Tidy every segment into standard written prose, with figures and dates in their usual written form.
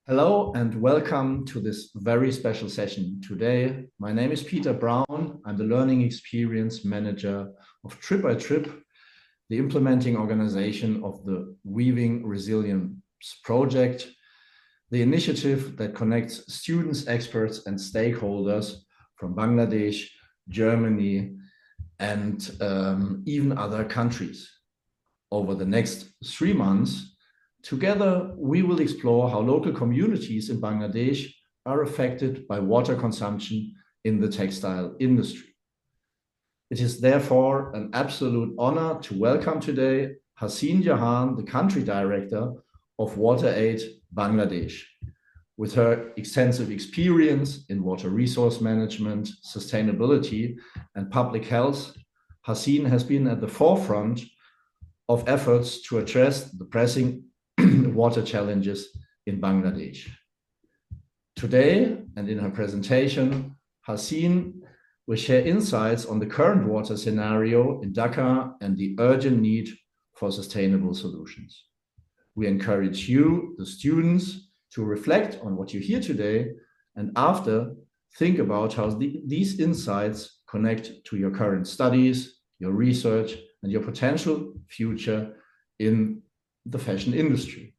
Hello and welcome to this very special session today. My name is Peter Brown. I'm the Learning Experience Manager of Trip by Trip, the implementing organization of the Weaving Resilience project, the initiative that connects students, experts, and stakeholders from Bangladesh, Germany, and even other countries. Over the next 3 months, together, we will explore how local communities in Bangladesh are affected by water consumption in the textile industry. It is therefore an absolute honor to welcome today Hasin Jahan, the country director of WaterAid Bangladesh. With her extensive experience in water resource management, sustainability, and public health, Hasin has been at the forefront of efforts to address the pressing water challenges in Bangladesh. Today, and in her presentation, Hasin will share insights on the current water scenario in Dhaka and the urgent need for sustainable solutions. We encourage you, the students, to reflect on what you hear today, and after, think about how these insights connect to your current studies, your research, and your potential future in the fashion industry.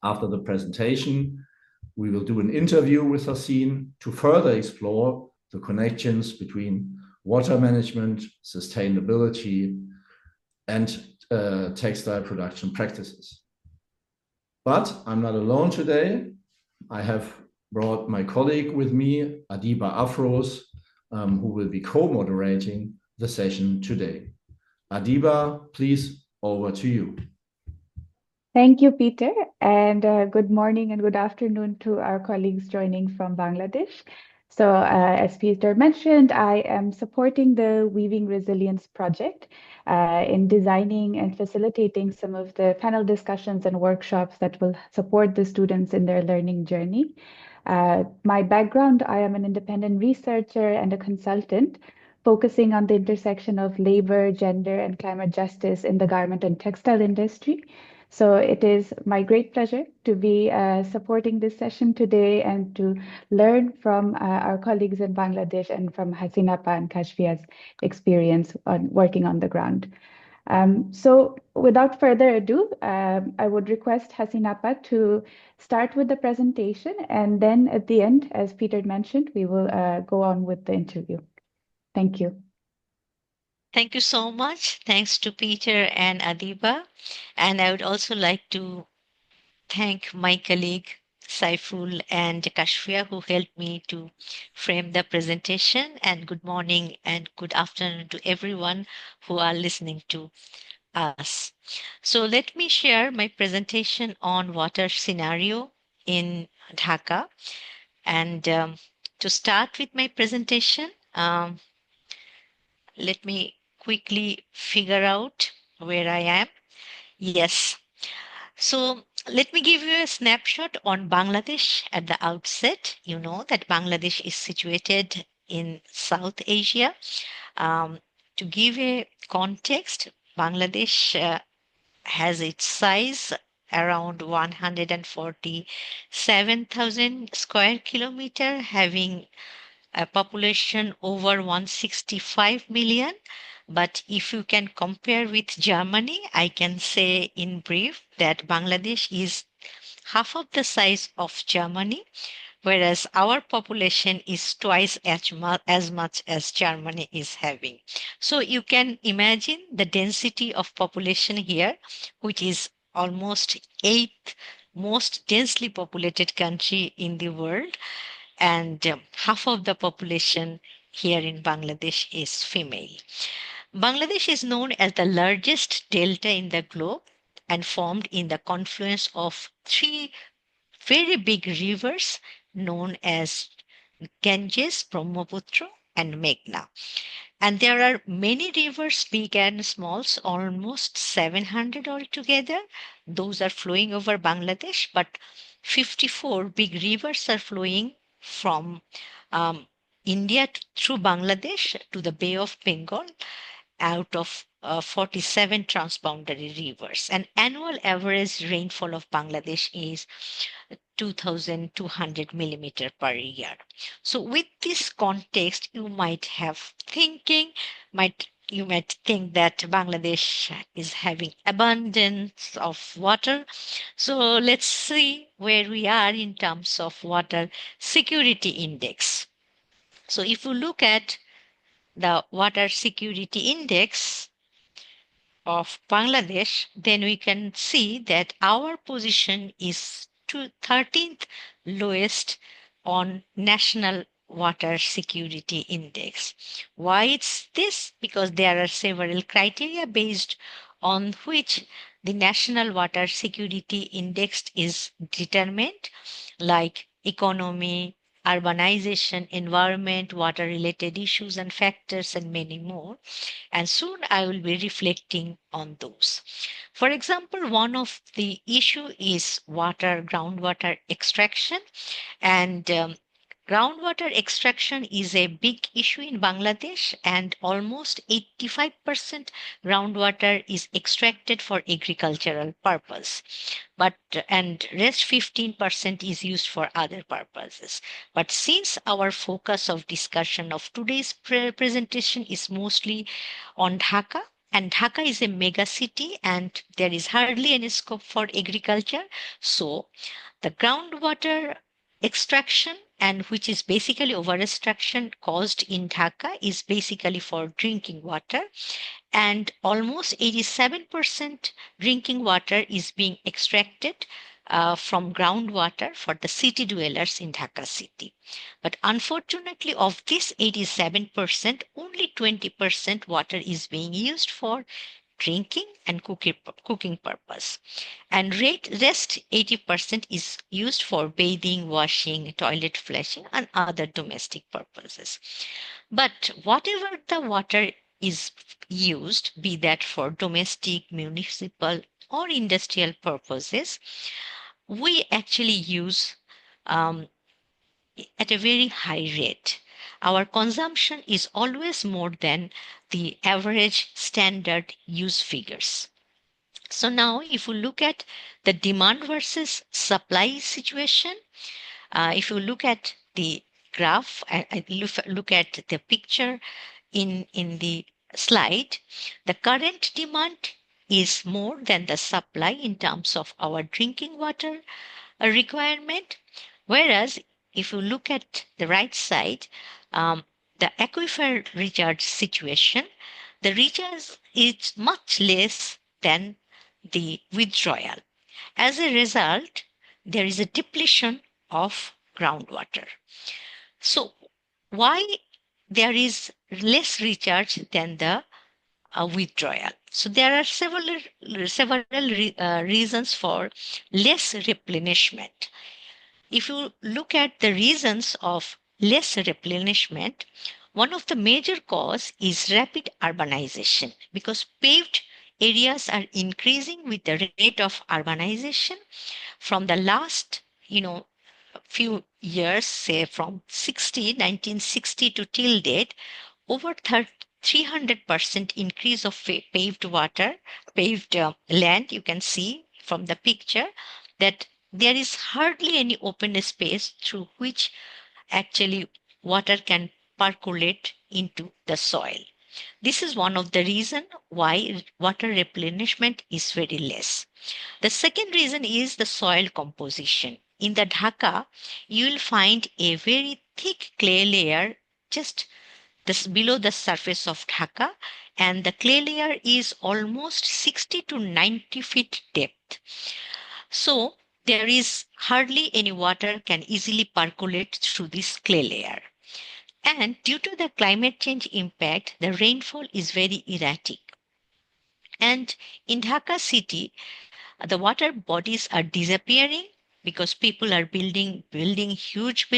After the presentation, we will do an interview with Hasin to further explore the connections between water management, sustainability, and textile production practices. But I'm not alone today. I have brought my colleague with me, Adiba Afros, who will be co-moderating the session today. Adiba, please, over to you. Thank you, Peter, and good morning and good afternoon to our colleagues joining from Bangladesh. So, as Peter mentioned, I am supporting the Weaving Resilience project in designing and facilitating some of the panel discussions and workshops that will support the students in their learning journey. My background, I am an independent researcher and a consultant focusing on the intersection of labor, gender, and climate justice in the garment and textile industry. So it is my great pleasure to be supporting this session today and to learn from our colleagues in Bangladesh and from Hasinapa and Kashfia's experience on working on the ground. So without further ado, I would request Hasinapa to start with the presentation, and then at the end, as Peter mentioned, we will go on with the interview. Thank you. Thank you so much. Thanks to Peter and Adiba. And I would also like to thank my colleague Saiful and Kashfia who helped me to frame the presentation. And good morning and good afternoon to everyone who are listening to us. So let me share my presentation on water scenario in Dhaka. And to start with my presentation, let me quickly figure out where I am. Yes. So let me give you a snapshot on Bangladesh at the outset. You know that Bangladesh is situated in South Asia. To give a context, Bangladesh has its size around 147,000 square kilometer, having a population over 165 million. But if you can compare with Germany, I can say in brief that Bangladesh is half of the size of Germany, whereas our population is twice as much as Germany is having. So you can imagine the density of population here, which is almost eighth most densely populated country in the world, and half of the population here in Bangladesh is female. Bangladesh is known as the largest delta in the globe and formed in the confluence of three very big rivers known as Ganges, Brahmaputra, and Meghna. And there are many rivers, big and small, almost 700 altogether. Those are flowing over Bangladesh, but 54 big rivers are flowing from India through Bangladesh to the Bay of Bengal out of 47 transboundary rivers. And annual average rainfall of Bangladesh is 2,200 millimeter per year. So with this context, you might think that Bangladesh is having abundance of water. So let's see where we are in terms of water security index. So if you look at the water security index of Bangladesh, then we can see that our position is to 13th lowest on national water security index. Why it's this? Because there are several criteria based on which the national water security index is determined, like economy, urbanization, environment, water related issues and factors, and many more. And soon I will be reflecting on those. For example, one of the issue is groundwater extraction, and groundwater extraction is a big issue in Bangladesh, and almost 85% groundwater is extracted for agricultural purpose. And rest 15% is used for other purposes. But since our focus of discussion of today's presentation is mostly on Dhaka, and Dhaka is a mega city and there is hardly any scope for agriculture, so the groundwater extraction, and which is basically over extraction caused in Dhaka, is basically for drinking water, and almost 87% drinking water is being extracted from groundwater for the city dwellers in Dhaka city. But unfortunately, of this 87%, only 20% water is being used for drinking and cooking purpose, and rest 80% is used for bathing, washing, toilet flushing, and other domestic purposes. But whatever the water is used, be that for domestic, municipal, or industrial purposes, we actually use um, at a very high rate. Our consumption is always more than the average standard use figures. So now if you look at the demand versus supply situation, if you look at the graph, look at the picture in the slide, the current demand is more than the supply in terms of our drinking water requirement. Whereas if you look at the right side, the aquifer recharge situation, the recharge is much less than the withdrawal. As a result, there is a depletion of groundwater. So why there is less recharge than the withdrawal? So there are several reasons for less replenishment. If you look at the reasons of less replenishment, one of the major cause is rapid urbanization, because paved areas are increasing with the rate of urbanization from the last, few years, say from 1960 to till date, over 300% increase of paved land. You can see from the picture that there is hardly any open space through which actually water can percolate into the soil. This is one of the reasons why water replenishment is very less. The second reason is the soil composition. In the Dhaka, you will find a very thick clay layer just below the surface of Dhaka, and the clay layer is almost 60 to 90 feet depth. So there is hardly any water can easily percolate through this clay layer. And due to the climate change impact, the rainfall is very erratic. And in Dhaka city, the water bodies are disappearing because people are building huge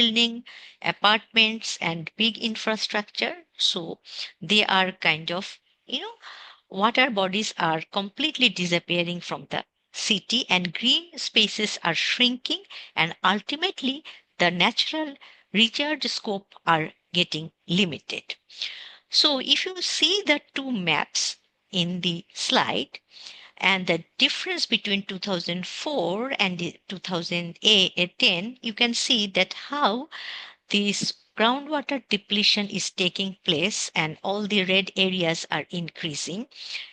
apartments and big infrastructure. So they are kind of, water bodies are completely disappearing from the city, and green spaces are shrinking, and ultimately the natural recharge scope are getting limited. So if you see the two maps in the slide, And the difference between 2004 and 2010, you can see that how this groundwater depletion is taking place and all the red areas are increasing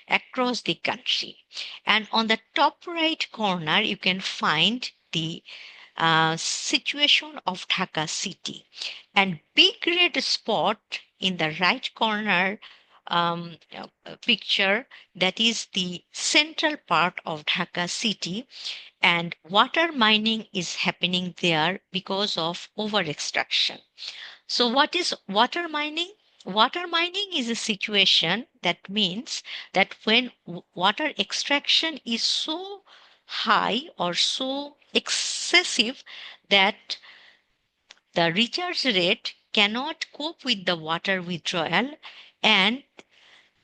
across the country. And on the top right corner, you can find the situation of Dhaka city. And big red spot in the right corner picture, that is the central part of Dhaka city, and water mining is happening there because of over extraction. So what is water mining? Water mining is a situation that means that when water extraction is so high or so excessive that the recharge rate cannot cope with the water withdrawal, and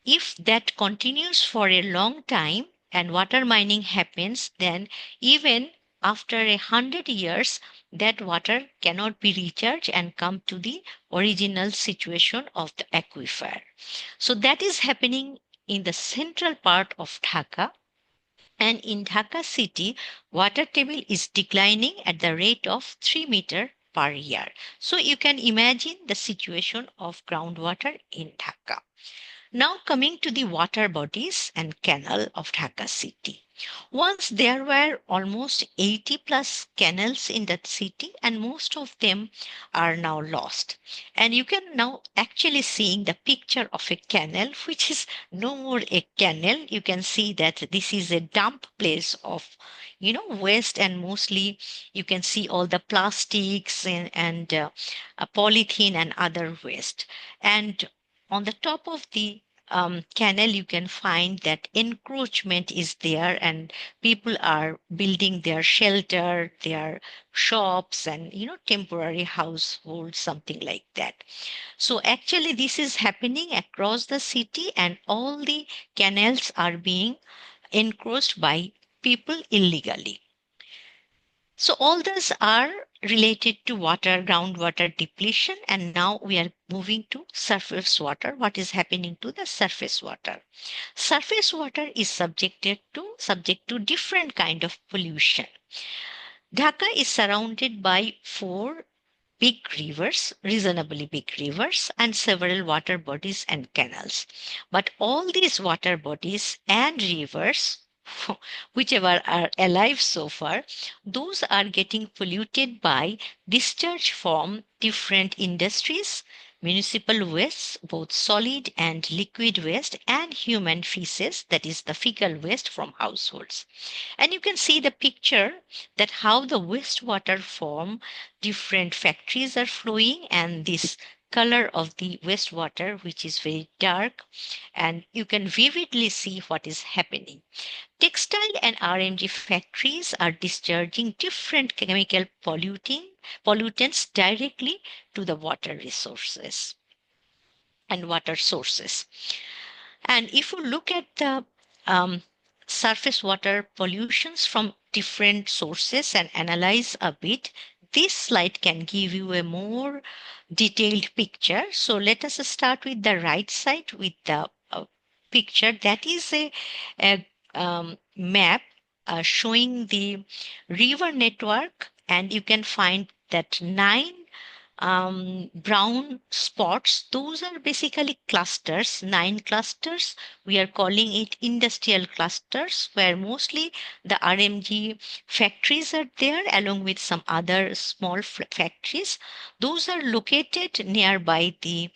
if that continues for a long time and water mining happens, then even after 100 years, that water cannot be recharged and come to the original situation of the aquifer. So that is happening in the central part of Dhaka. And in Dhaka city, water table is declining at the rate of 3 meter per year. So you can imagine the situation of groundwater in Dhaka. Now coming to the water bodies and canal of Dhaka city. Once there were almost 80 plus canals in that city, and most of them are now lost. And you can now actually seeing the picture of a canal, which is no more a canal. You can see that this is a dump place of, waste, and mostly you can see all the plastics and polythene and other waste. And on the top of the canal, you can find that encroachment is there, and people are building their shelter, their shops, and temporary households, something like that. So actually, this is happening across the city, and all the canals are being encroached by people illegally. So all those are related to water, groundwater depletion, and now we are moving to surface water. What is happening to the surface water? Surface water is subject to different kind of pollution. Dhaka is surrounded by 4 big rivers, reasonably big rivers, and several water bodies and canals. But all these water bodies and rivers, whichever are alive so far, those are getting polluted by discharge from different industries, municipal wastes, both solid and liquid waste, and human feces, that is the fecal waste from households. And you can see the picture that how the wastewater from different factories are flowing, and this color of the wastewater, which is very dark, and you can vividly see what is happening. Textile and RMG factories are discharging different chemical pollutants directly to the water resources and water sources. And if you look at the um, surface water pollutions from different sources and analyze a bit, this slide can give you a more detailed picture. So let us start with the right side with the picture. That is a map showing the river network, and you can find that 9 brown spots. Those are basically clusters, 9 clusters. We are calling it industrial clusters, where mostly the RMG factories are there, along with some other small factories. Those are located nearby the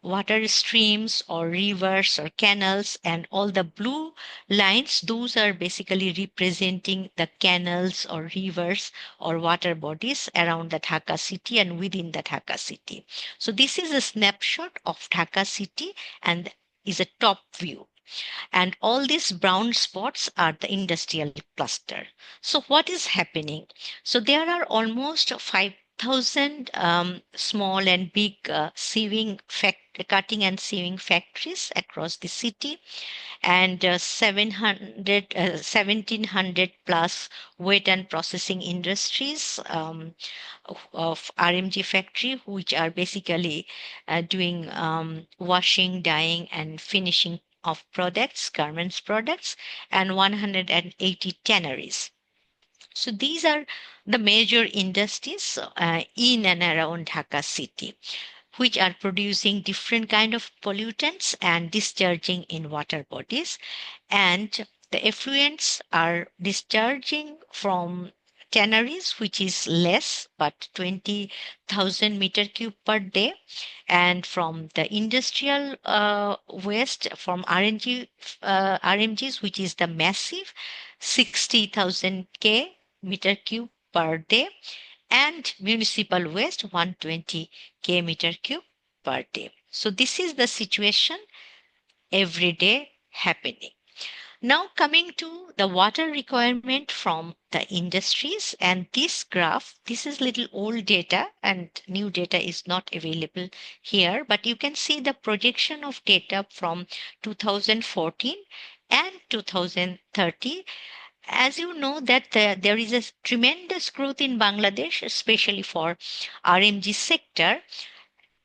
water streams or rivers or canals, and all the blue lines, those are basically representing the canals or rivers or water bodies around the Dhaka city and within the Dhaka city. So this is a snapshot of Dhaka city and is a top view. And all these brown spots are the industrial cluster. So what is happening? So there are almost 5,000 small and big cutting and sieving factories across the city, and 1,700 plus wet and processing industries of RMG factory, which are basically doing washing, dyeing, and finishing of products, garments products, and 180 tanneries. So these are the major industries in and around Dhaka city, which are producing different kind of pollutants and discharging in water bodies. And the effluents are discharging from tanneries, which is less, but 20,000 meter cube per day. And from the industrial waste from RMGs, which is the massive 60,000 K meter cube per day, and municipal waste 120 K meter cube per day. So this is the situation every day happening. Now coming to the water requirement from the industries, and this graph, this is little old data and new data is not available here, but you can see the projection of data from 2014 and 2030. As you know that there is a tremendous growth in Bangladesh, especially for RMG sector.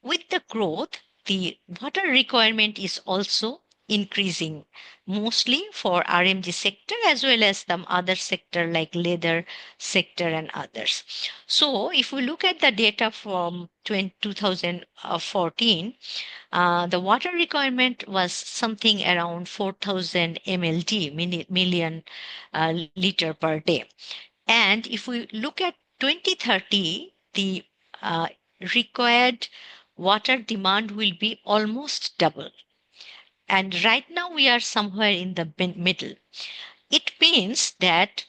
With the growth, the water requirement is also increasing, mostly for RMG sector as well as some other sector like leather sector and others. So if we look at the data from 2014, the water requirement was something around 4,000 MLD, million liter per day. And if we look at 2030, the uh, required water demand will be almost double. And right now we are somewhere in the middle. It means that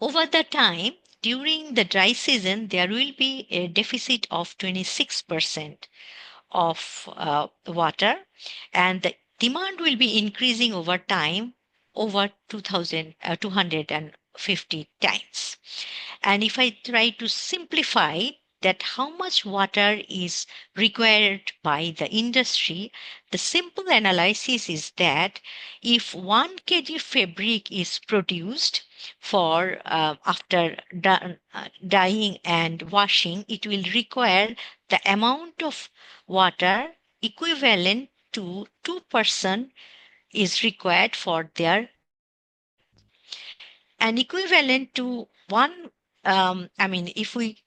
over the time, during the dry season, there will be a deficit of 26% of water, and the demand will be increasing over time over 250 times. And if I try to simplify that how much water is required by the industry, the simple analysis is that if 1 kg fabric is produced for after dyeing and washing, it will require the amount of water equivalent to 2% is required for their and equivalent to one. If we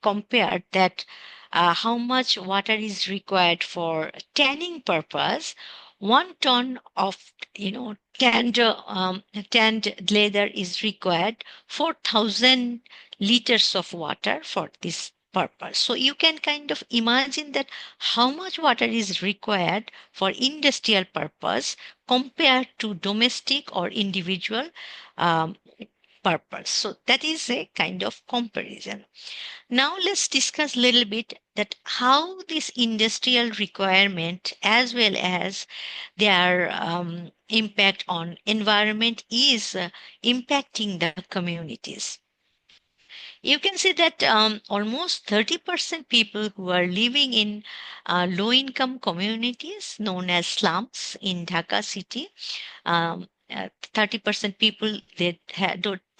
compare that how much water is required for tanning purpose, 1 ton of tanned leather is required 4,000 liters of water for this purpose. So you can kind of imagine that how much water is required for industrial purpose compared to domestic or individual um, purpose. So that is a kind of comparison. Now let's discuss a little bit that how this industrial requirement as well as their impact on environment is impacting the communities. You can see that almost 30% people who are living in low income communities known as slums in Dhaka city, 30% people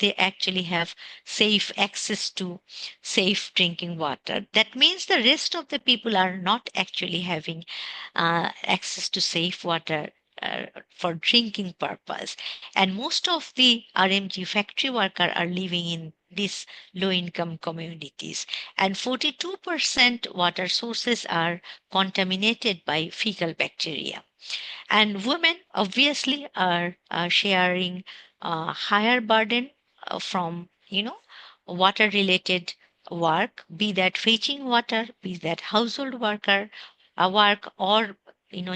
they actually have safe access to safe drinking water. That means the rest of the people are not actually having access to safe water for drinking purpose. And most of the RMG factory workers are living in these low income communities. And 42% water sources are contaminated by fecal bacteria. And women obviously are sharing a higher burden from water related work, be that fetching water, be that household worker work, or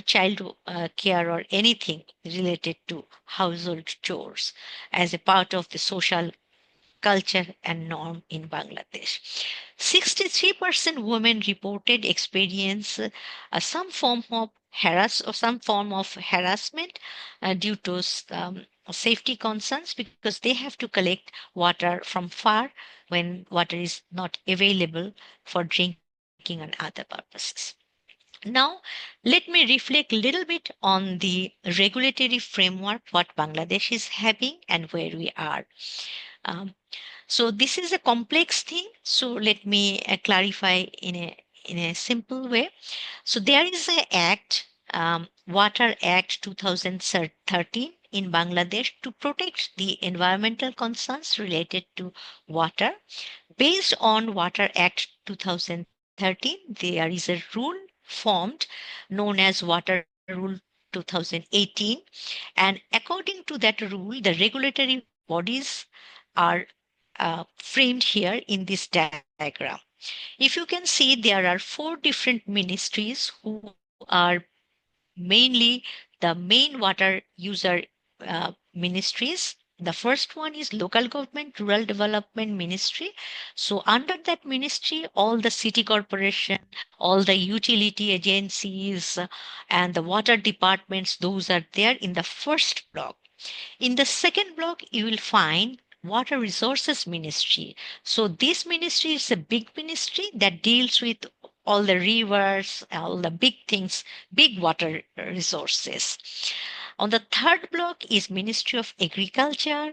child care or anything related to household chores as a part of the social culture and norm in Bangladesh. 63% women reported experience some form of harassment due to safety concerns because they have to collect water from far when water is not available for drinking and other purposes. Now, let me reflect a little bit on the regulatory framework what Bangladesh is having and where we are. Um, so this is a complex thing. So let me clarify in a simple way. So there is an act Water Act 2013 in Bangladesh to protect the environmental concerns related to water. Based on Water Act 2013, there is a rule formed known as Water Rule 2018. And according to that rule, the regulatory bodies are framed here in this diagram. If you can see, there are 4 different ministries who are mainly the main water user ministries. The first one is local government rural development ministry. So under that ministry, all the city corporation, all the utility agencies, and the water departments, those are there in the first block. In the second block, you will find Water Resources Ministry. So this ministry is a big ministry that deals with all the rivers, all the big things, big water resources. On the third block is Ministry of Agriculture,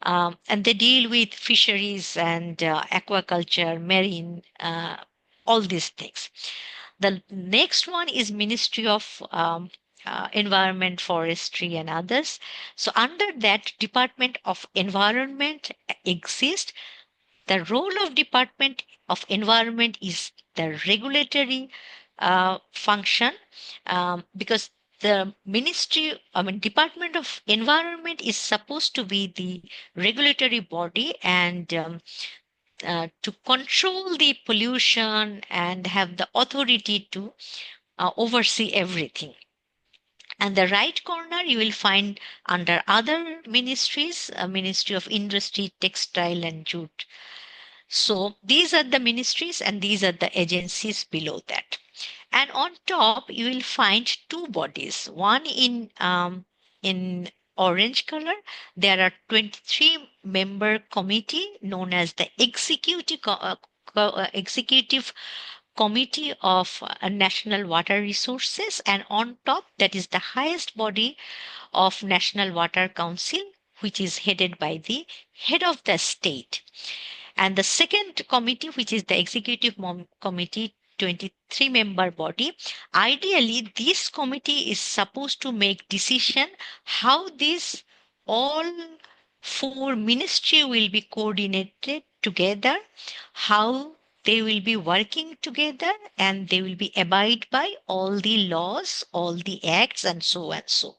and they deal with fisheries and aquaculture, marine, all these things. The next one is Ministry of Environment, Forestry, and others. So under that, Department of Environment exists. The role of Department of Environment is the regulatory function, because the ministry, Department of Environment is supposed to be the regulatory body and to control the pollution and have the authority to oversee everything. And the right corner, you will find under other ministries, Ministry of Industry, Textile, and Jute. So these are the ministries and these are the agencies below that. And on top, you will find 2 bodies. One in orange color, there are 23-member committee known as the Executive Committee of National Water Resources. And on top, that is the highest body of National Water Council, which is headed by the head of the state. And the second committee, which is the Executive Committee, 23-member body, ideally this committee is supposed to make decision how these all 4 ministry will be coordinated together, how they will be working together, and they will be abide by all the laws, all the acts, and so and so.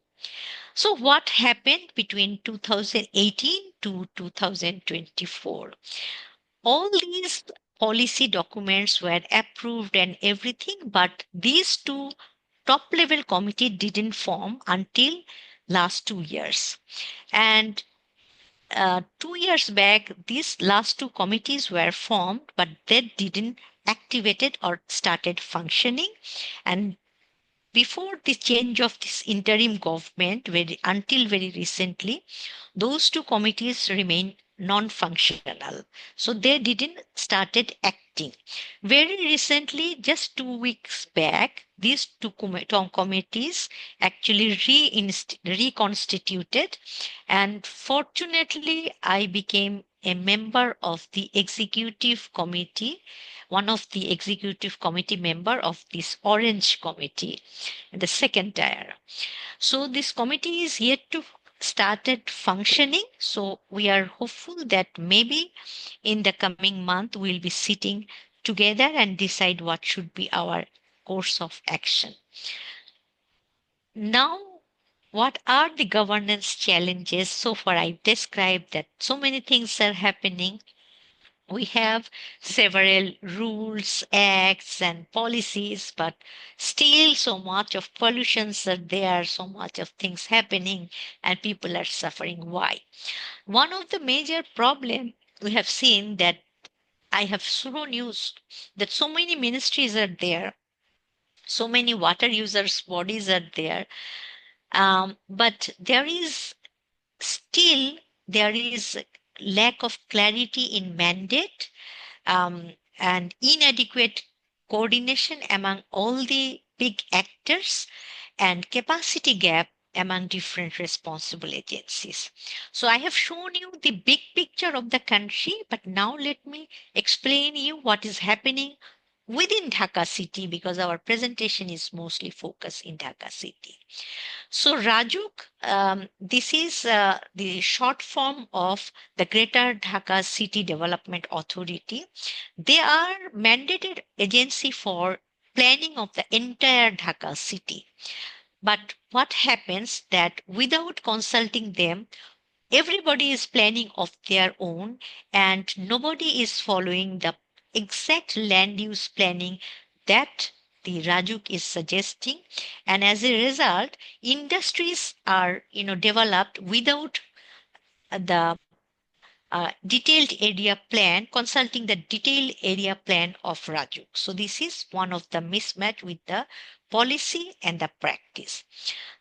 So what happened between 2018 to 2024? All these policy documents were approved and everything, but these 2 top level committee didn't form until last 2 years. And 2 years back, these last 2 committees were formed, but they didn't activated or started functioning. And before the change of this interim government, until very recently, those 2 committees remain non-functional. So they didn't started acting. Very recently, just 2 weeks back, these 2 committees actually reconstituted. And fortunately, I became a member of the executive committee, one of the executive committee member of this orange committee, the second tier. So this committee is yet to started functioning. So we are hopeful that maybe in the coming month we'll be sitting together and decide what should be our course of action. Now, what are the governance challenges? So far, I've described that so many things are happening. We have several rules, acts, and policies, but still so much of pollutions are there, so much of things happening, and people are suffering. Why? One of the major problem we have seen that I have shown you that so many ministries are there, so many water users bodies are there, but there is lack of clarity in mandate, and inadequate coordination among all the big actors, and capacity gap among different responsible agencies. So I have shown you the big picture of the country, but now let me explain you what is happening within Dhaka city, because our presentation is mostly focused in Dhaka city. So Rajuk, this is the short form of the Greater Dhaka City Development Authority. They are mandated agency for planning of the entire Dhaka city. But what happens that without consulting them, everybody is planning of their own and nobody is following the exact land use planning that the Rajuk is suggesting. And as a result, industries are developed without the detailed area plan, consulting the detailed area plan of Rajuk. So this is one of the mismatch with the policy and the practice.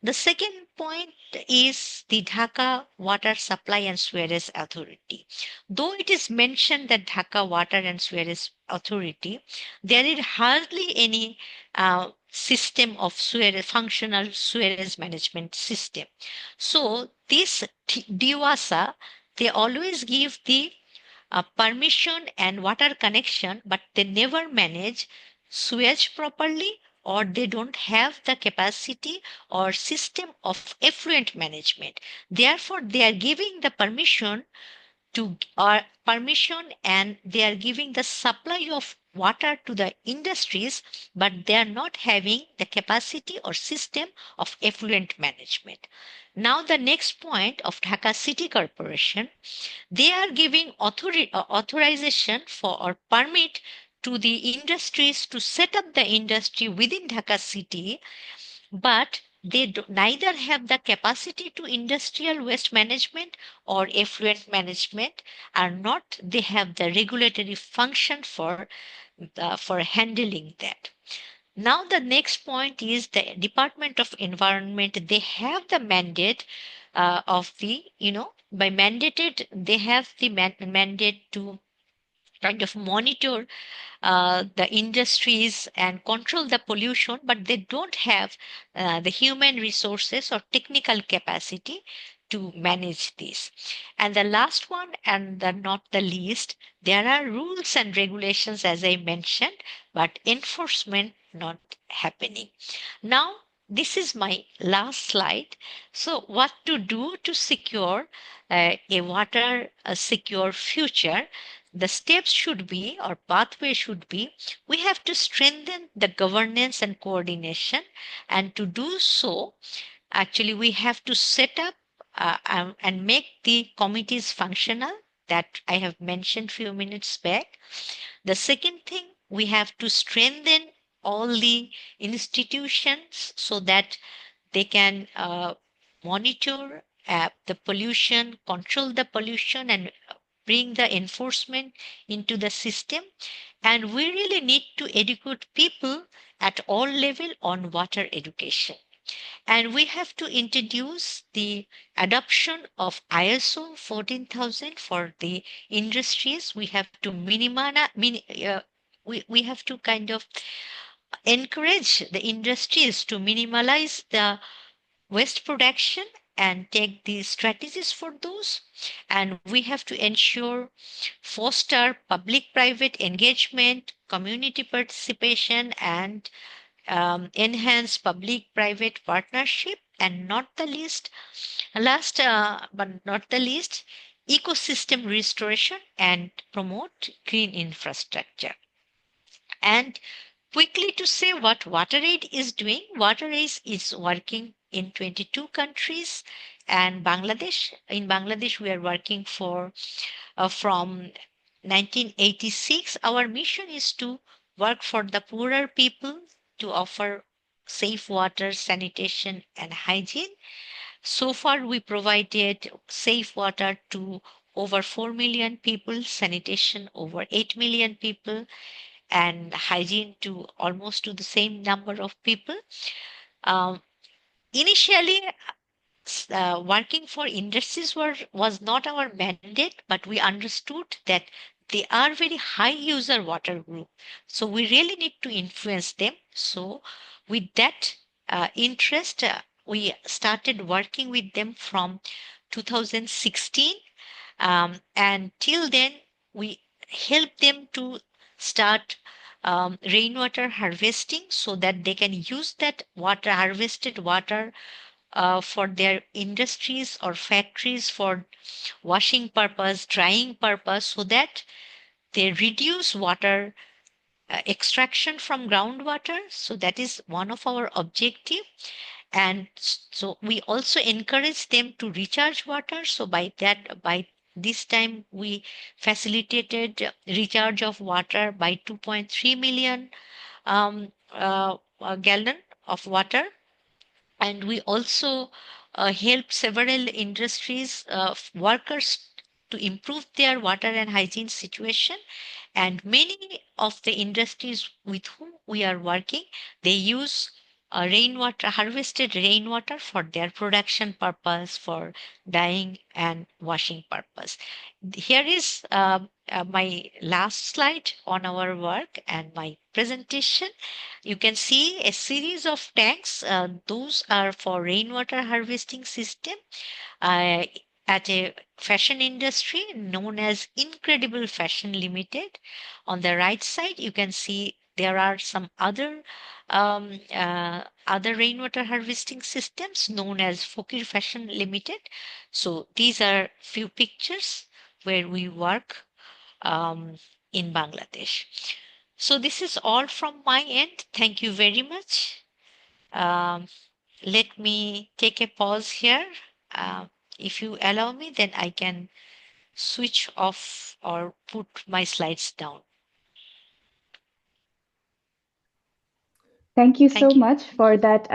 The second point is the Dhaka Water Supply and Sewerage Authority. Though it is mentioned that Dhaka Water and Sewerage Authority, there is hardly any system of functional sewerage management system. So this DWASA, they always give the permission and water connection, but they never manage sewage properly, or they don't have the capacity or system of effluent management. Therefore, they are giving the permission and they are giving the supply of water to the industries, but they are not having the capacity or system of effluent management. Now, the next point of Dhaka City Corporation, they are giving authorization for or permit to the industries to set up the industry within Dhaka city, but they neither have the capacity to industrial waste management or effluent management, are not they have the regulatory function for handling that. Now the next point is the Department of Environment. They have the mandate of the by mandated they have the mandate to kind of monitor the industries and control the pollution, but they don't have the human resources or technical capacity to manage this. And the last one, and not the least, there are rules and regulations, as I mentioned, but enforcement not happening. Now, this is my last slide. So, what to do to secure a water secure future? The steps should be, or pathway should be, we have to strengthen the governance and coordination. And to do so, actually, we have to set up and make the committees functional that I have mentioned few minutes back. The second thing, we have to strengthen all the institutions so that they can monitor the pollution, control the pollution, and bring the enforcement into the system. And we really need to educate people at all level on water education. And we have to introduce the adoption of ISO 14000 for the industries. We have to we have to kind of encourage the industries to minimize the waste production and take the strategies for those. And we have to ensure foster public-private engagement, community participation, and enhance public-private partnership. And not the least, but not the least, ecosystem restoration and promote green infrastructure. And quickly to say what WaterAid is doing, WaterAid is working in 22 countries, and Bangladesh. In Bangladesh, we are working for from 1986. Our mission is to work for the poorer people, to offer safe water, sanitation, and hygiene. So far, we provided safe water to over 4 million people, sanitation over 8 million people, and hygiene to almost to the same number of people. Initially, working for industries was not our mandate, but we understood that they are very high user water group. So we really need to influence them. So with that interest, we started working with them from 2016. And till then, we helped them to start rainwater harvesting so that they can use that water, harvested water, for their industries or factories for washing purpose, drying purpose, so that they reduce water extraction from groundwater. So that is one of our objective. And so we also encourage them to recharge water. So by this time, we facilitated recharge of water by 2.3 million gallon of water. And we also help several industries workers to improve their water and hygiene situation. And many of the industries with whom we are working, they use rainwater, harvested rainwater for their production purpose, for dyeing and washing purpose. Here is my last slide on our work and my presentation. You can see a series of tanks. Those are for rainwater harvesting system uh, at a fashion industry known as Incredible Fashion Limited. On the right side, you can see there are some other rainwater harvesting systems known as Fokir Fashion Limited. So these are few pictures where we work in Bangladesh. So this is all from my end. Thank you very much. Um, Let me take a pause here. If you allow me, then I can switch off or put my slides down. Thank you so Thank you. much for that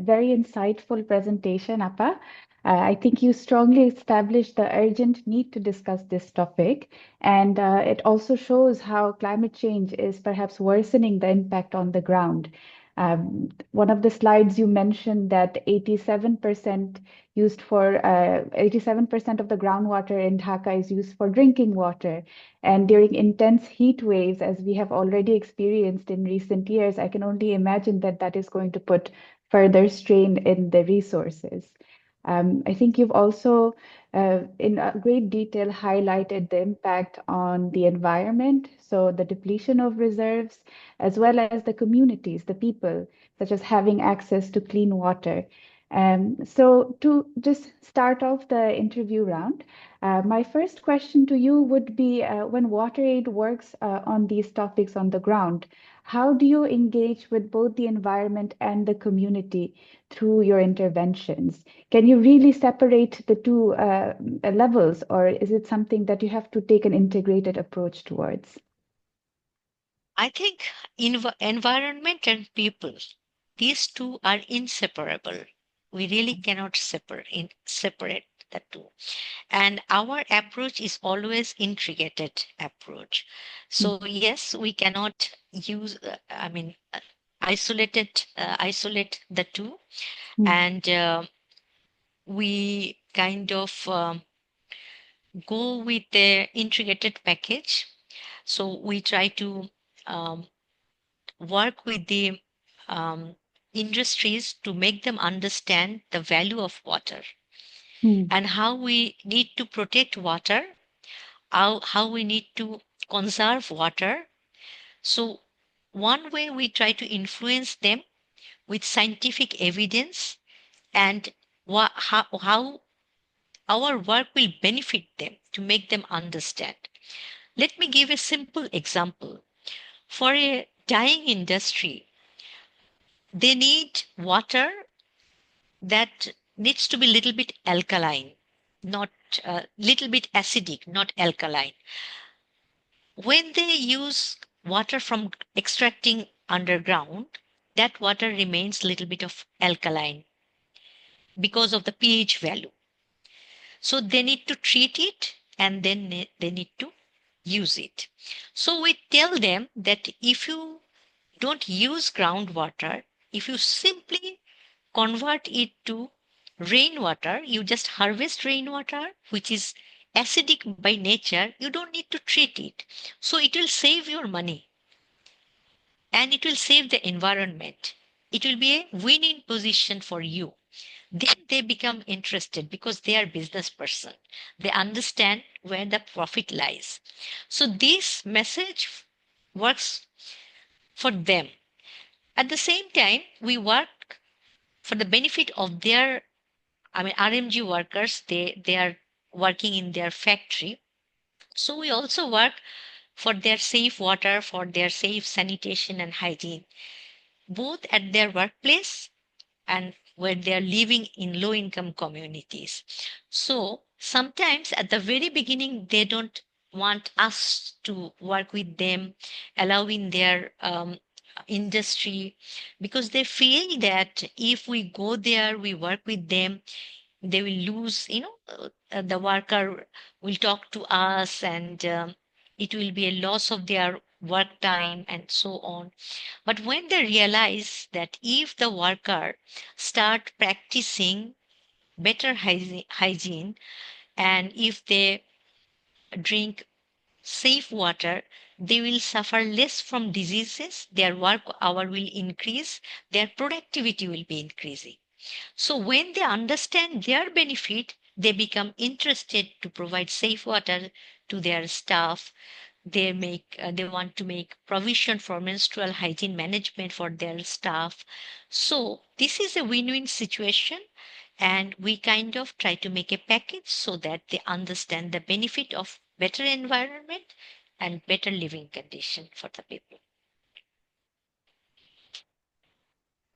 very insightful presentation, Appa. I think you strongly established the urgent need to discuss this topic, and it also shows how climate change is perhaps worsening the impact on the ground. One of the slides you mentioned that 87% used for 87% of the groundwater in Dhaka is used for drinking water. And during intense heat waves, as we have already experienced in recent years, I can only imagine that that is going to put further strain in the resources. I think you've also, in great detail, highlighted the impact on the environment, so the depletion of reserves, as well as the communities, the people, such as having access to clean water. So to just start off the interview round, my first question to you would be when WaterAid works on these topics on the ground, how do you engage with both the environment and the community through your interventions? Can you really separate the two levels, or is it something that you have to take an integrated approach towards? I think environment and people, these two are inseparable. We really cannot separate the two. And our approach is always integrated approach. So yes, we cannot use, isolate the two. Mm, And we kind of go with the integrated package. So we try to um, work with the um, industries to make them understand the value of water mm, and how we need to protect water, how we need to conserve water. So one way we try to influence them with scientific evidence and how our work will benefit them to make them understand. Let me give a simple example. For a dyeing industry, they need water that needs to be a little bit alkaline, not a little bit acidic, not alkaline. When they use water from extracting underground, that water remains a little bit of alkaline because of the pH value. So they need to treat it and then they need to use it. So we tell them that if you don't use groundwater, if you simply convert it to rainwater, you just harvest rainwater, which is acidic by nature, you don't need to treat it. So it will save your money and it will save the environment. It will be a win-win position for you. Then they become interested because they are business person. They understand where the profit lies. So this message works for them. At the same time, we work for the benefit of their, RMG workers. They are working in their factory. So we also work for their safe water, for their safe sanitation and hygiene, both at their workplace and where they are living in low income communities. So sometimes at the very beginning, they don't want us to work with them, allowing their industry, because they feel that if we go there, we work with them, they will lose, the worker will talk to us, and it will be a loss of their work time and so on. But when they realize that if the worker start practicing better hygiene, and if they drink safe water, they will suffer less from diseases, their work hour will increase, their productivity will be increasing. So when they understand their benefit, they become interested to provide safe water to their staff. They want to make provision for menstrual hygiene management for their staff. So this is a win-win situation, and we kind of try to make a package so that they understand the benefit of better environment and better living condition for the people.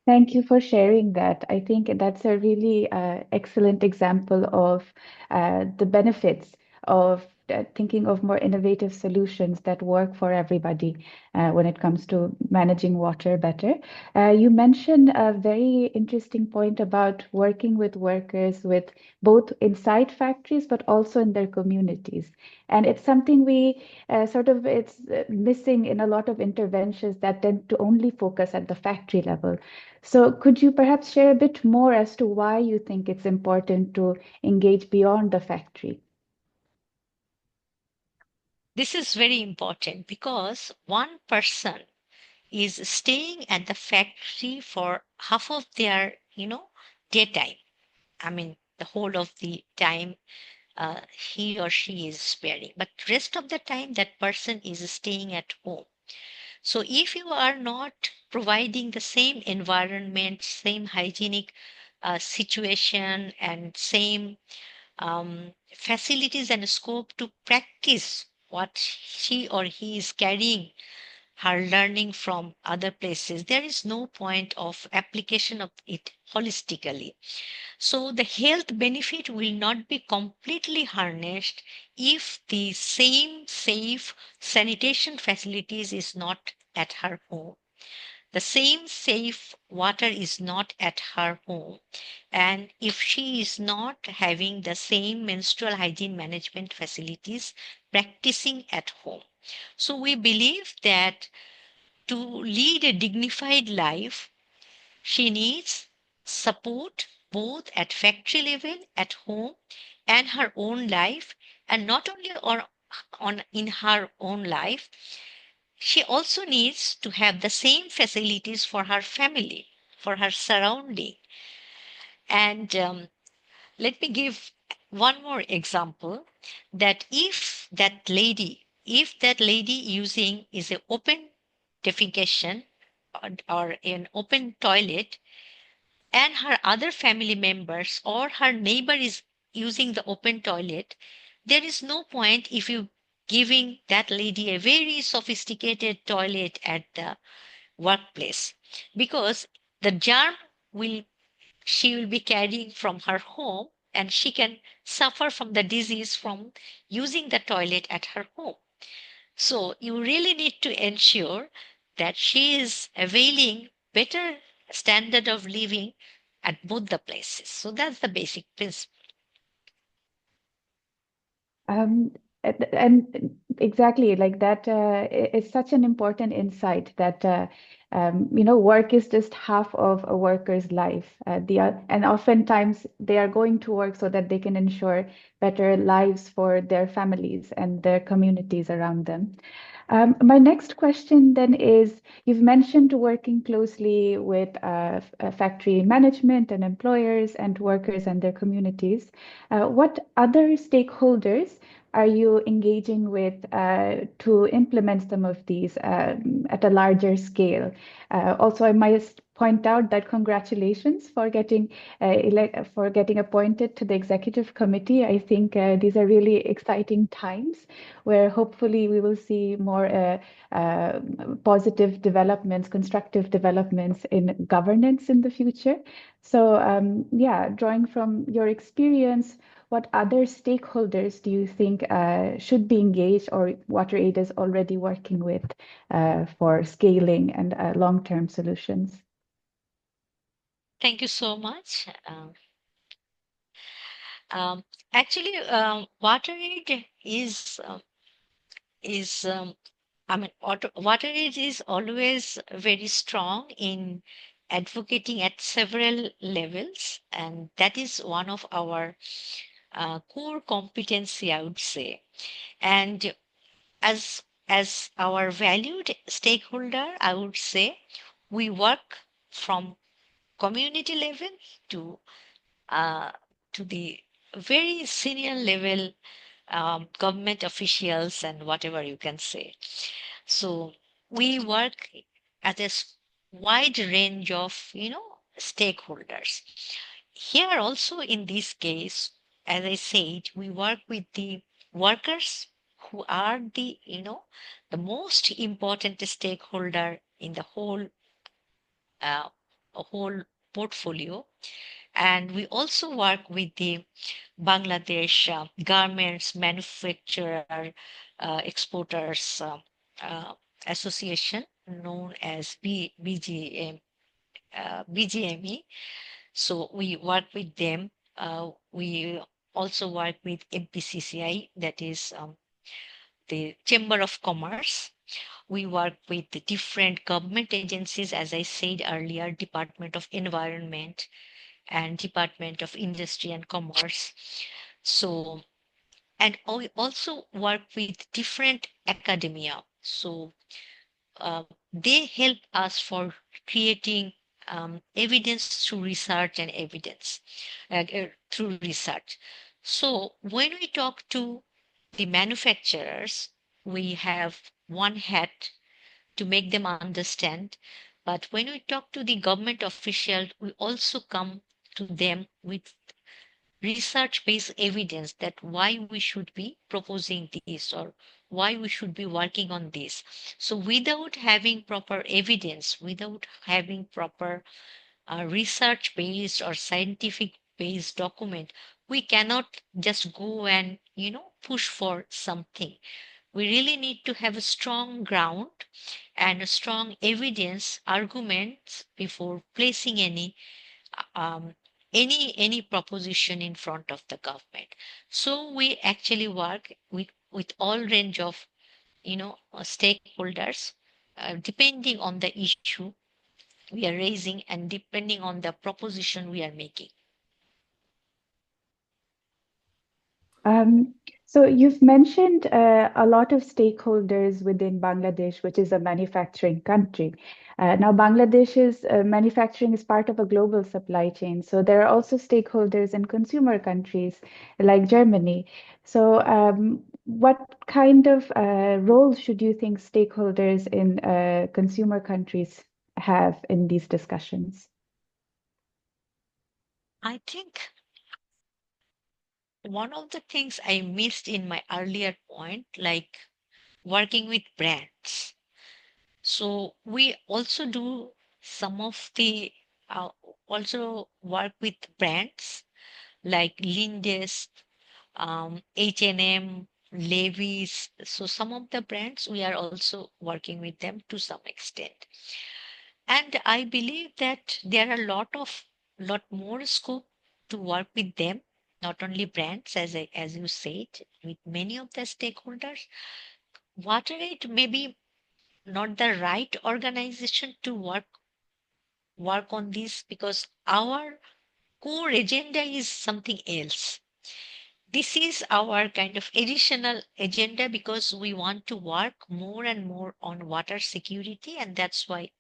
Thank you for sharing that. I think that's a really excellent example of the benefits of thinking of more innovative solutions that work for everybody when it comes to managing water better. You mentioned a very interesting point about working with workers with both inside factories but also in their communities. And it's something we it's missing in a lot of interventions that tend to only focus at the factory level. So could you perhaps share a bit more as to why you think it's important to engage beyond the factory? This is very important because one person is staying at the factory for half of their, daytime. The whole of the time he or she is sparing, but rest of the time that person is staying at home. So if you are not providing the same environment, same hygienic situation, and same facilities and scope to practice what she or he is carrying her learning from other places, there is no point of application of it holistically. So the health benefit will not be completely harnessed if the same safe sanitation facilities is not at her home. The same safe water is not at her home. And if she is not having the same menstrual hygiene management facilities practicing at home. So we believe that to lead a dignified life, she needs support both at factory level, at home, and her own life, and not only on in her own life, she also needs to have the same facilities for her family, for her surrounding. And let me give one more example, that if that lady using is an open defecation, or an open toilet, and her other family members or her neighbor is using the open toilet, there is no point if you giving that lady a very sophisticated toilet at the workplace, because the germ will she will be carrying from her home, and she can suffer from the disease from using the toilet at her home. So you really need to ensure that she is availing better standard of living at both the places. So that's the basic principle. Um, and exactly like that, it's such an important insight that work is just half of a worker's life. And oftentimes they are going to work so that they can ensure better lives for their families and their communities around them. My next question then is, you've mentioned working closely with factory management and employers and workers and their communities. What other stakeholders are you engaging with to implement some of these at a larger scale? Also, I must point out that congratulations for getting appointed to the executive committee. I think these are really exciting times where hopefully we will see more positive developments, constructive developments in governance in the future. So yeah, drawing from your experience, what other stakeholders do you think should be engaged or WaterAid is already working with for scaling and long-term solutions? Thank you so much. Actually, WaterAid is I mean, WaterAid is always very strong in advocating at several levels, and that is one of our core competency, I would say. And as our valued stakeholder, I would say we work from community level to uh, to the very senior level government officials and whatever you can say. So we work at a wide range of, stakeholders. Here also in this case, as I said, we work with the workers who are the most important stakeholder in the uh, whole portfolio. And we also work with the Bangladesh Garments Manufacturer Exporters uh, Association, known as BGME. So we work with them. We also work with MPCCI, that is the Chamber of Commerce. We work with the different government agencies, as I said earlier, Department of Environment and Department of Industry and Commerce. So, and we also work with different academia. So they help us for creating evidence through research and evidence through research. So when we talk to the manufacturers, we have one hat to make them understand. But when we talk to the government official, we also come to them with research-based evidence that why we should be proposing this or why we should be working on this. So without having proper evidence, without having proper research-based or scientific-based document, we cannot just go and push for something. We really need to have a strong ground and a strong evidence arguments before placing um, any proposition in front of the government. So we actually work with all range of stakeholders, depending on the issue we are raising and depending on the proposition we are making. Um, so you've mentioned a lot of stakeholders within Bangladesh, which is a manufacturing country. Now, Bangladesh's manufacturing is part of a global supply chain. So there are also stakeholders in consumer countries like Germany. So what kind of role should you think stakeholders in consumer countries have in these discussions? I think one of the things I missed in my earlier point, like working with brands. So we also do some of the also work with brands like Lindes, H&M, Levi's. So some of the brands we are also working with them to some extent. And I believe that there are lot more scope to work with them, not only brands, as you said, with many of the stakeholders. WaterAid may be not the right organization to work on this because our core agenda is something else. This is our kind of additional agenda because we want to work more and more on water security, and that's why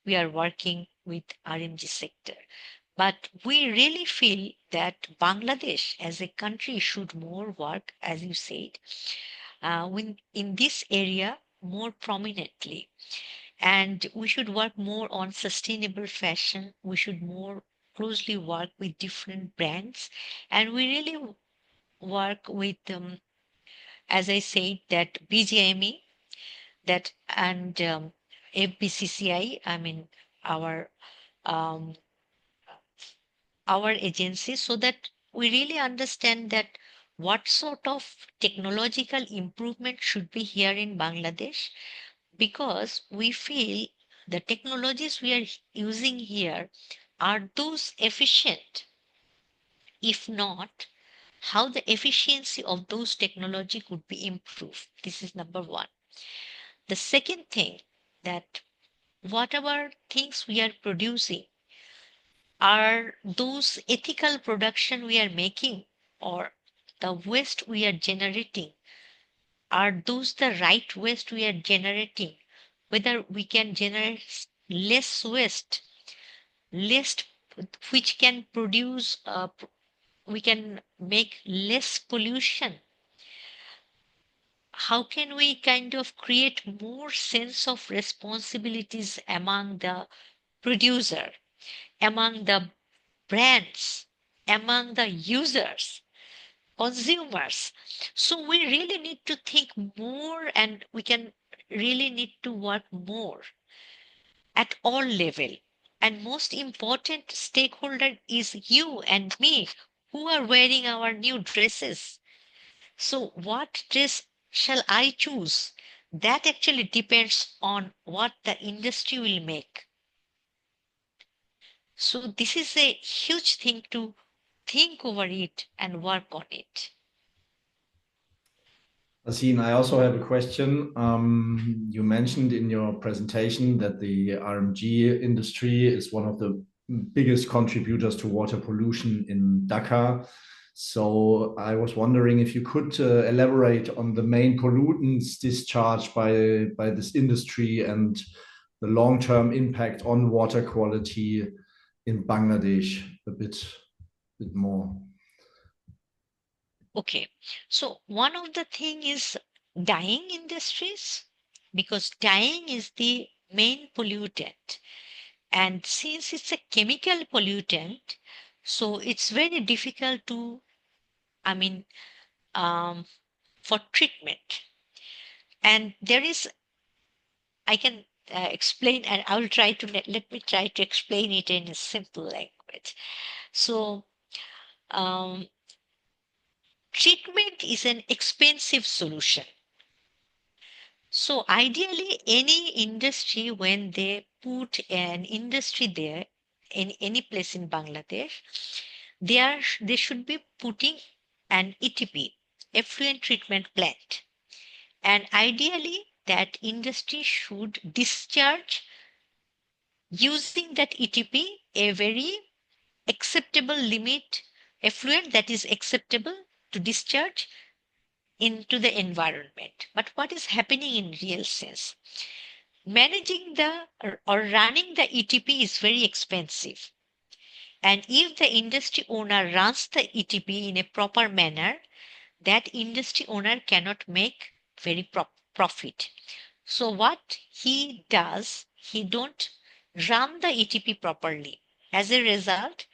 we are working with RMG sector. But we really feel that Bangladesh as a country should more work, as you said, in this area more prominently. And we should work more on sustainable fashion. We should more closely work with different brands. And we really work with, as I said, that BGME, that and FBCCI, I mean, our um, our agency, so that we really understand that what sort of technological improvement should be here in Bangladesh, because we feel the technologies we are using here are those efficient. If not, how the efficiency of those technology could be improved. This is number one. The second thing, that whatever things we are producing, are those ethical production we are making, or the waste we are generating, are those the right waste we are generating? Whether we can generate less waste, less, which can produce, we can make less pollution. How can we kind of create more sense of responsibilities among the producer, among the brands, among the users, consumers? So we really need to think more, and we can really need to work more at all level. And most important stakeholder is you and me, who are wearing our new dresses. So what dress shall I choose? That actually depends on what the industry will make. So this is a huge thing to think over it and work on it. Hasin, I also have a question. You mentioned in your presentation that the RMG industry is one of the biggest contributors to water pollution in Dhaka. So I was wondering if you could elaborate on the main pollutants discharged by this industry and the long-term impact on water quality in Bangladesh a bit more. Okay, so one of the thing is dyeing industries, because dyeing is the main pollutant. And since it's a chemical pollutant, so it's very difficult to, I mean, for treatment. And there is, I can explain, and I will try to, let me try to explain it in a simple language. So, um, treatment is an expensive solution. So ideally, any industry, when they put an industry there in any place in Bangladesh, they should be putting an ETP, effluent treatment plant. And ideally, that industry should discharge using that ETP a very acceptable limit effluent that is acceptable to discharge into the environment. But what is happening in real sense? Managing or running the ETP is very expensive. And if the industry owner runs the ETP in a proper manner, that industry owner cannot make very profit. So what he does, he don't run the ETP properly. As a result,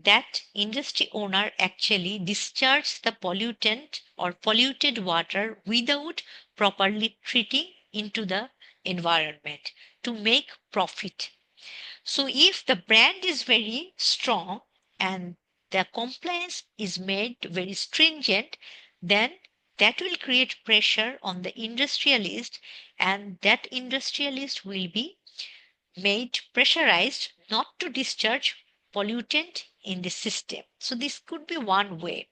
that industry owner actually discharges the pollutant or polluted water without properly treating into the environment to make profit. So if the brand is very strong and the compliance is made very stringent, then that will create pressure on the industrialist, and that industrialist will be made pressurized not to discharge pollutant in the system. So this could be one way.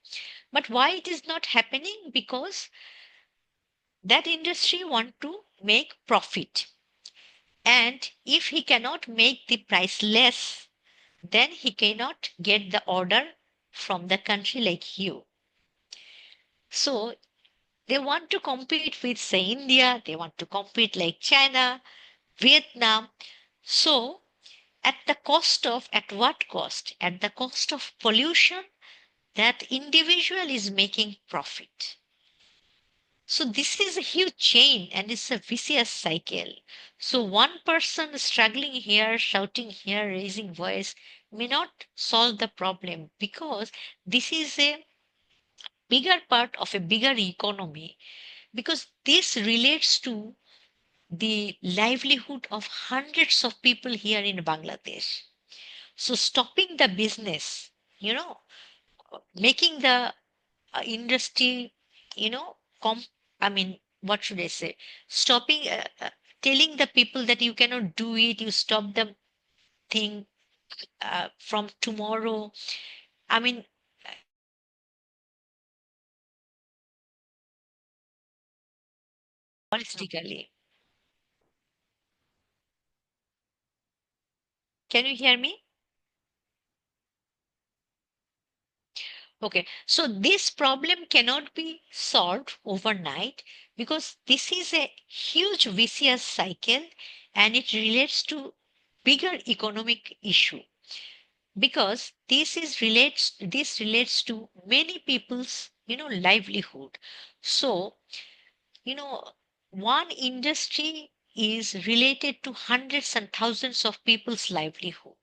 But why it is not happening? Because that industry want to make profit. And if he cannot make the price less, then he cannot get the order from the country like you. So they want to compete with, say, India, they want to compete like China, Vietnam. So at the cost of, at what cost? At the cost of pollution, that individual is making profit. So this is a huge chain and it's a vicious cycle. So one person struggling here, shouting here, raising voice may not solve the problem, because this is a bigger part of a bigger economy, because this relates to the livelihood of hundreds of people here in Bangladesh. So stopping the business, making the industry, you know, what should I say? Stopping, telling the people that you cannot do it, you stop the thing from tomorrow. I mean, holistically. Can you hear me? Okay, so this problem cannot be solved overnight, because this is a huge vicious cycle and it relates to bigger economic issue, because this relates to many people's livelihood. So you know one industry is related to hundreds and thousands of people's livelihood.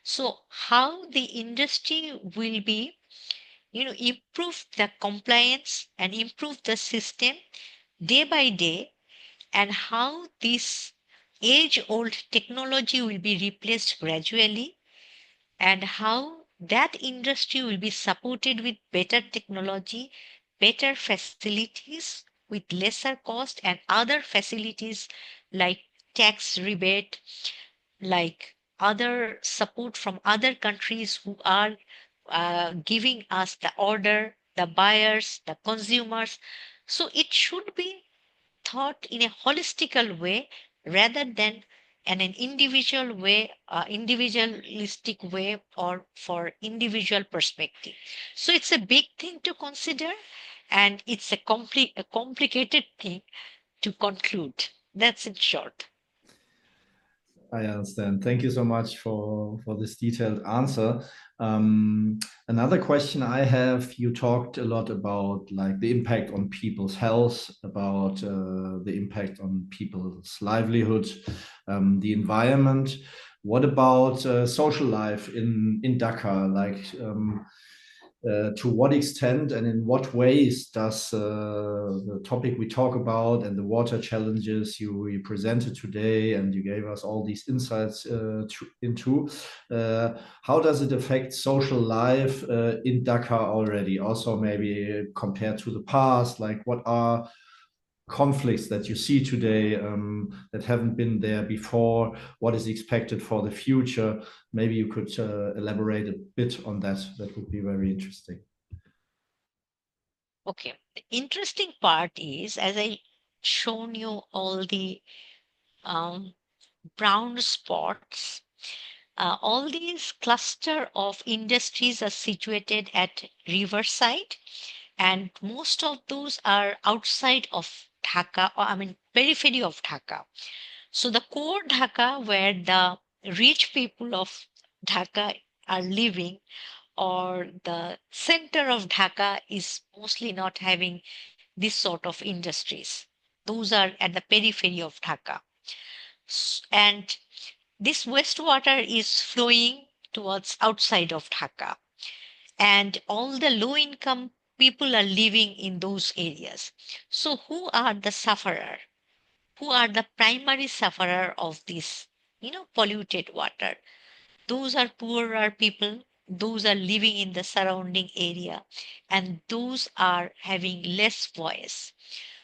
So how the industry will be improve the compliance and improve the system day by day, and how this age old technology will be replaced gradually, and how that industry will be supported with better technology, better facilities with lesser cost, and other facilities like tax rebate, like other support from other countries who are giving us the order, the buyers, the consumers. So it should be thought in a holistical way rather than in an individual way, individualistic way, or for individual perspective. So it's a big thing to consider, and it's a complicated thing to conclude. That's in short. I understand. Thank you so much for this detailed answer. Another question I have, you talked a lot about like the impact on people's health, about the impact on people's livelihood, the environment. What about social life in Dhaka? Like, to what extent and in what ways does the topic we talk about and the water challenges you presented today, and you gave us all these insights into, how does it affect social life in Dhaka already? Also, maybe compared to the past, like what are conflicts that you see today that haven't been there before? What is expected for the future? Maybe you could elaborate a bit on that. That would be very interesting. Okay. The interesting part is, as I shown you all the um, brown spots, all these cluster of industries are situated at riverside, and most of those are outside of Dhaka, or periphery of Dhaka. So the core Dhaka, where the rich people of Dhaka are living, or the center of Dhaka, is mostly not having this sort of industries. Those are at the periphery of Dhaka. And this wastewater is flowing towards outside of Dhaka. And all the low income people are living in those areas. So who are the sufferer? Who are the primary sufferer of this, polluted water? Those are poorer people. Those are living in the surrounding area, and those are having less voice.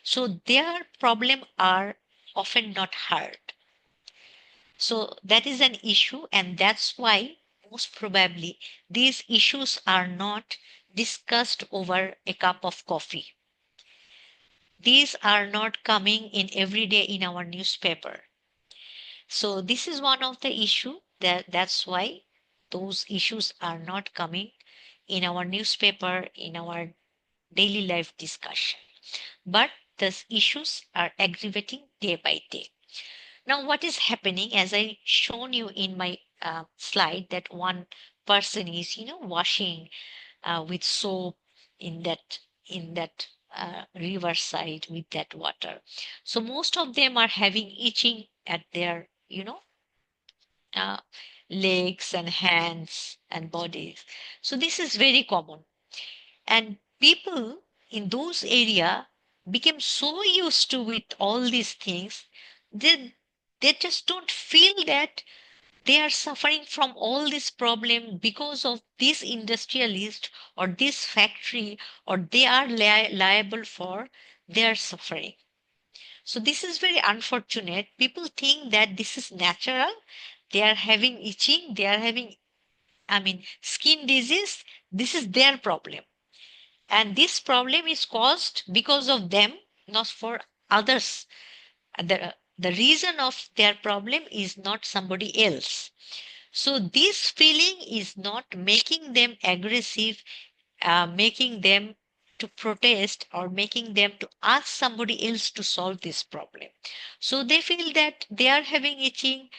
So their problem are often not heard. So that is an issue, and that's why most probably these issues are not discussed over a cup of coffee. These are not coming in every day in our newspaper. So this is one of the issue, that's why those issues are not coming in our newspaper, in our daily life discussion. But these issues are aggravating day by day. Now, what is happening, as I shown you in my slide that one person is, washing with soap in that riverside with that water. So most of them are having itching at their, uh, legs and hands and bodies. So this is very common. And people in those area became so used to with all these things, they just don't feel that they are suffering from all this problem because of this industrialist or this factory, or they are liable for their suffering. So this is very unfortunate. People think that this is natural. They are having itching, they are having, skin disease. This is their problem. And this problem is caused because of them, not for others. The reason of their problem is not somebody else. So this feeling is not making them aggressive, making them to protest or making them to ask somebody else to solve this problem. So they feel that they are having itching,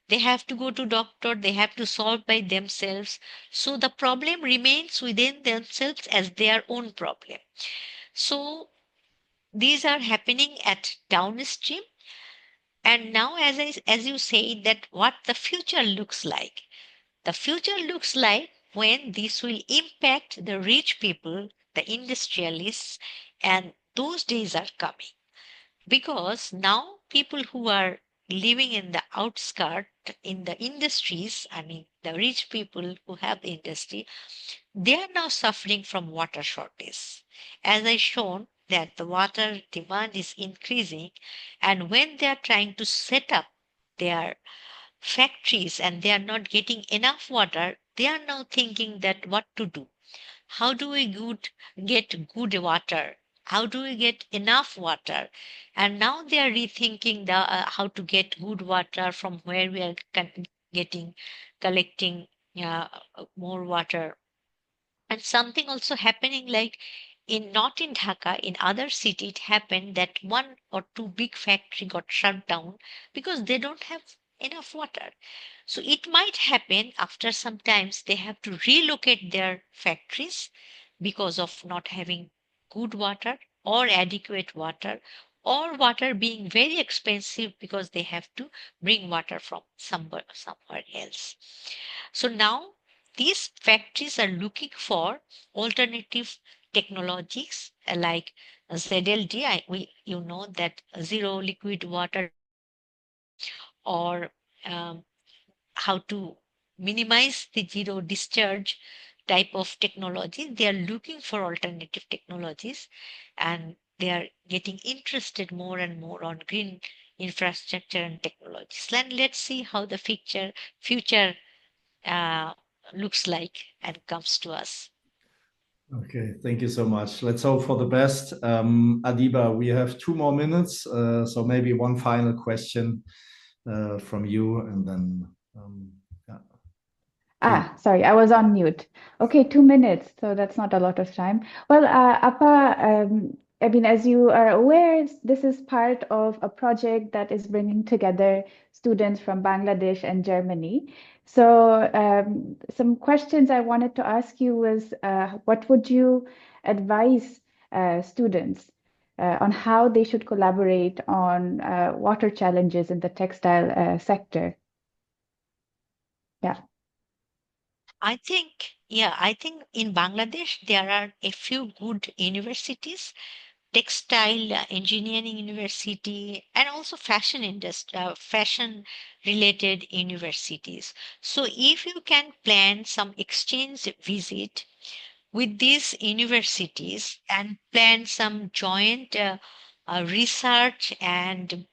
they have to go to doctor, they have to solve by themselves. So the problem remains within themselves as their own problem. So these are happening at downstream. And now, as you say, that what the future looks like. The future looks like when this will impact the rich people, the industrialists, and those days are coming. Because now people who are living in the outskirts, in the industries, the rich people who have the industry, they are now suffering from water shortage. As I shown that the water demand is increasing, and when they are trying to set up their factories and they are not getting enough water, they are now thinking that what to do. How do we get good water? How do we get enough water? And now they are rethinking how to get good water, from where we are getting, collecting uh, more water. And something also happening like in not in Dhaka, in other city, it happened that one or two big factory got shut down because they don't have enough water. So it might happen after some times they have to relocate their factories because of not having good water or adequate water, or water being very expensive because they have to bring water from somewhere else. So now these factories are looking for alternative technologies like ZLD. You know that zero liquid water discharge, or how to minimize the zero discharge type of technology. They are looking for alternative technologies, and they are getting interested more and more on green infrastructure and technologies. And let's see how the future uh, looks like and comes to us. Okay, thank you so much. Let's hope for the best. Adiba, we have 2 more minutes, so maybe one final question from you, and then yeah. Sorry, I was on mute. Okay, 2 minutes, so that's not a lot of time. Well, Appa, as you are aware, this is part of a project that is bringing together students from Bangladesh and Germany. So, some questions I wanted to ask you was, what would you advise students on how they should collaborate on water challenges in the textile sector? Yeah. I think in Bangladesh there are a few good universities, textile engineering university, and also fashion industry, fashion related universities. So if you can plan some exchange visit with these universities and plan some joint research and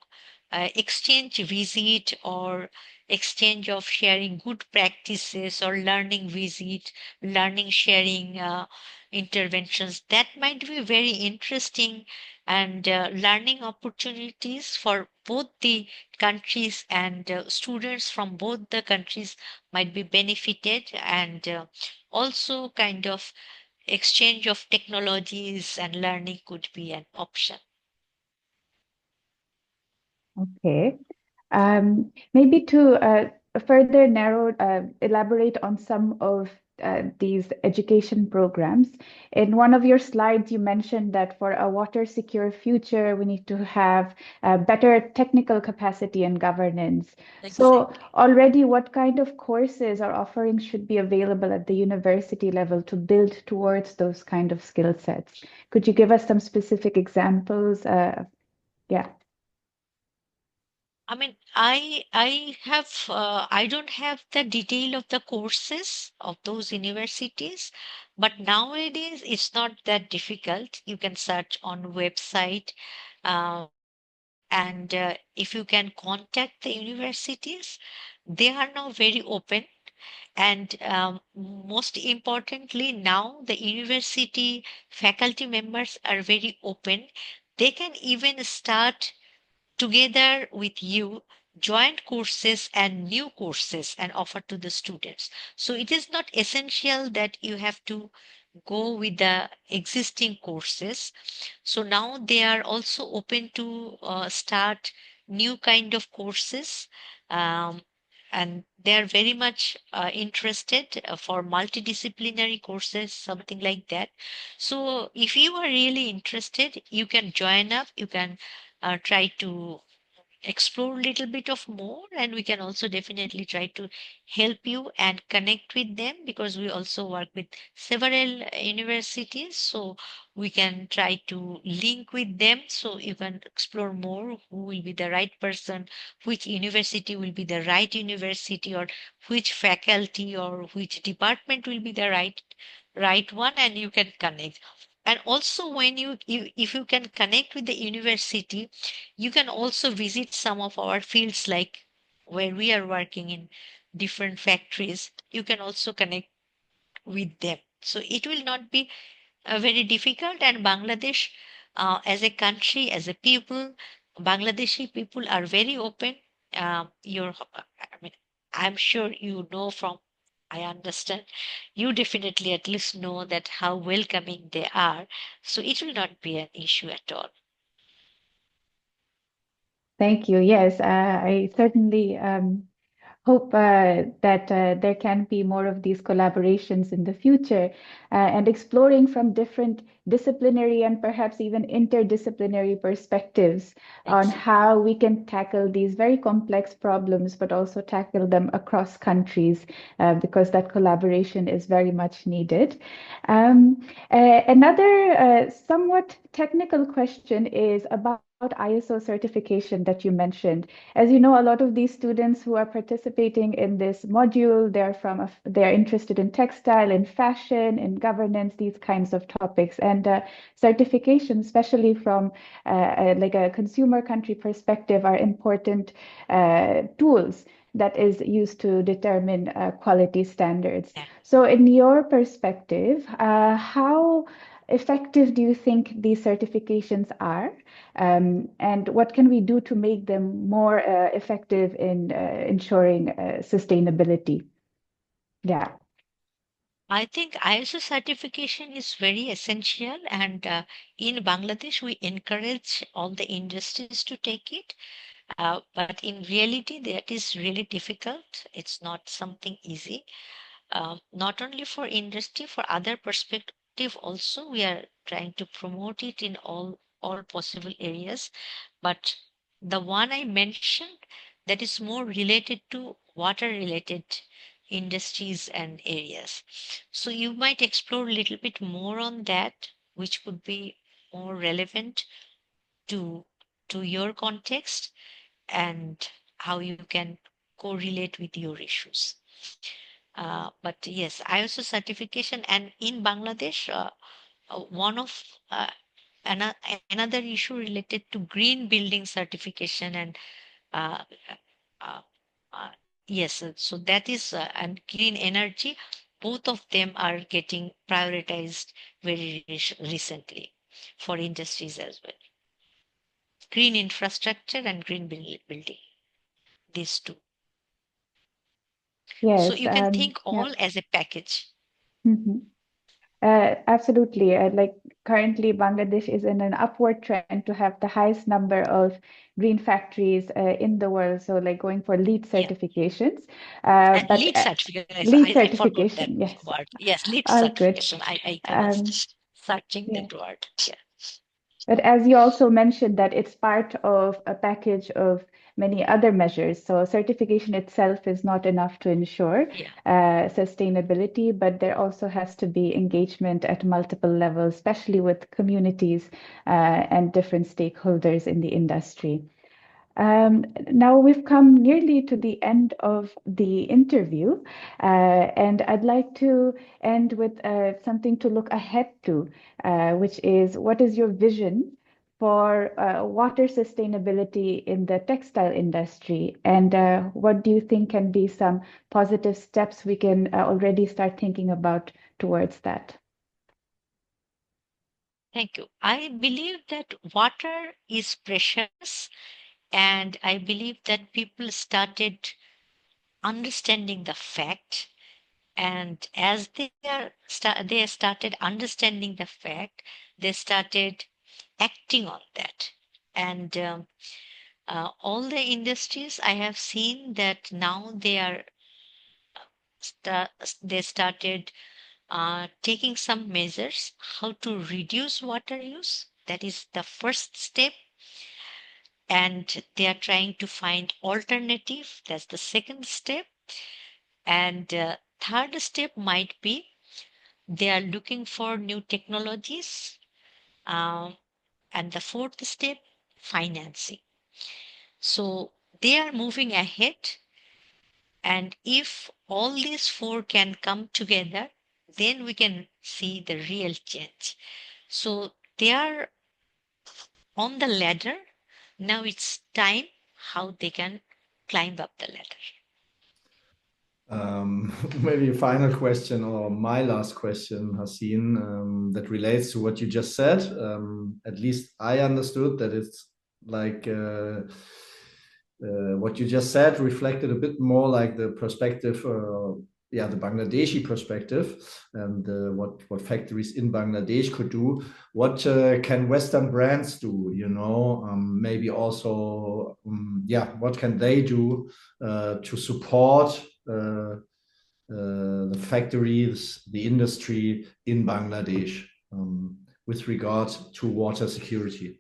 exchange visit, or exchange of sharing good practices, or learning visit, learning sharing interventions, that might be very interesting, and learning opportunities for both the countries, and students from both the countries might be benefited, and also kind of exchange of technologies and learning could be an option. Okay. Maybe to further elaborate on some of these education programs. In one of your slides, you mentioned that for a water secure future, we need to have better technical capacity and governance. So Exactly. already, what kind of courses or offerings should be available at the university level to build towards those kind of skill sets? Could you give us some specific examples? Yeah. I mean, I don't have the detail of the courses of those universities, but nowadays it's not that difficult. You can search on website, uh, and if you can contact the universities, they are now very open. And most importantly, now the university faculty members are very open. They can even start together with you joint courses and new courses and offer to the students. So it is not essential that you have to go with the existing courses. So now they are also open to start new kind of courses, um, and they are very much interested for multidisciplinary courses, something like that. So if you are really interested, you can join up. You can try to explore a little bit of more, and we can also definitely try to help you and connect with them, because we also work with several universities, so we can try to link with them so you can explore more who will be the right person, which university will be the right university, or which faculty or which department will be the right one, and you can connect. And also when you if you can connect with the university, you can also visit some of our fields, like where we are working in different factories. You can also connect with them. So it will not be very difficult. And Bangladesh, as a country, as a people, Bangladeshi people are very open. I mean, I'm sure you know from, I understand, you definitely at least know that how welcoming they are. So it will not be an issue at all. Thank you. Yes, I certainly hope that there can be more of these collaborations in the future and exploring from different disciplinary and perhaps even interdisciplinary perspectives on Exactly. how we can tackle these very complex problems, but also tackle them across countries because that collaboration is very much needed. Another somewhat technical question is about ISO certification that you mentioned. As you know, a lot of these students who are participating in this module, they're interested in textile, in fashion, in governance, these kinds of topics. And certification, especially from like a consumer country perspective, are important tools that is used to determine quality standards. Yeah. So in your perspective, how effective do you think these certifications are? And what can we do to make them more effective in ensuring sustainability? Yeah. I think ISO certification is very essential, and in Bangladesh, we encourage all the industries to take it. But in reality, that is really difficult. It's not something easy. Not only for industry, for other perspective also, we are trying to promote it in all possible areas. But the one I mentioned, that is more related to water related industries and areas. So you might explore a little bit more on that, which would be more relevant to your context and how you can correlate with your issues. But yes, ISO certification, and in Bangladesh, one of ano- another issue related to green building certification, and uh, uh, yes, so that is and green energy. Both of them are getting prioritized very recently for industries as well. Green infrastructure and green building, these two. So Yes. you can think Yeah. all as a package. Mhm. Absolutely. Like currently Bangladesh is in an upward trend to have the highest number of green factories in the world. So like going for LEED certifications. And But lead certification, LEED I forgot that certification, yes. word. Yes, lead All good. certification. I was just searching Yeah. that word. Yeah. But as you also mentioned that it's part of a package of many other measures. So certification itself is not enough to ensure Yeah. sustainability, but there also has to be engagement at multiple levels, especially with communities and different stakeholders in the industry. Now we've come nearly to the end of the interview, and I'd like to end with something to look ahead to, which is what is your vision for water sustainability in the textile industry, and what do you think can be some positive steps we can already start thinking about towards that? Thank you. I believe that water is precious, and I believe that people started understanding the fact, and as they started understanding the fact, they started acting on that. And all the industries I have seen that now they started taking some measures how to reduce water use. That is the first step. And they are trying to find alternative. That's the second step. And third step might be they are looking for new technologies. And the fourth step, financing. So they are moving ahead. And if all these four can come together, then we can see the real change. So they are on the ladder. Now it's time how they can climb up the ladder. Maybe a final question, or my last question, Hasin, that relates to what you just said. At least I understood that it's like what you just said reflected a bit more like the perspective, the Bangladeshi perspective, and what factories in Bangladesh could do. What can Western brands do? Maybe also, what can they do to support the factories, the industry in Bangladesh with regard to water security?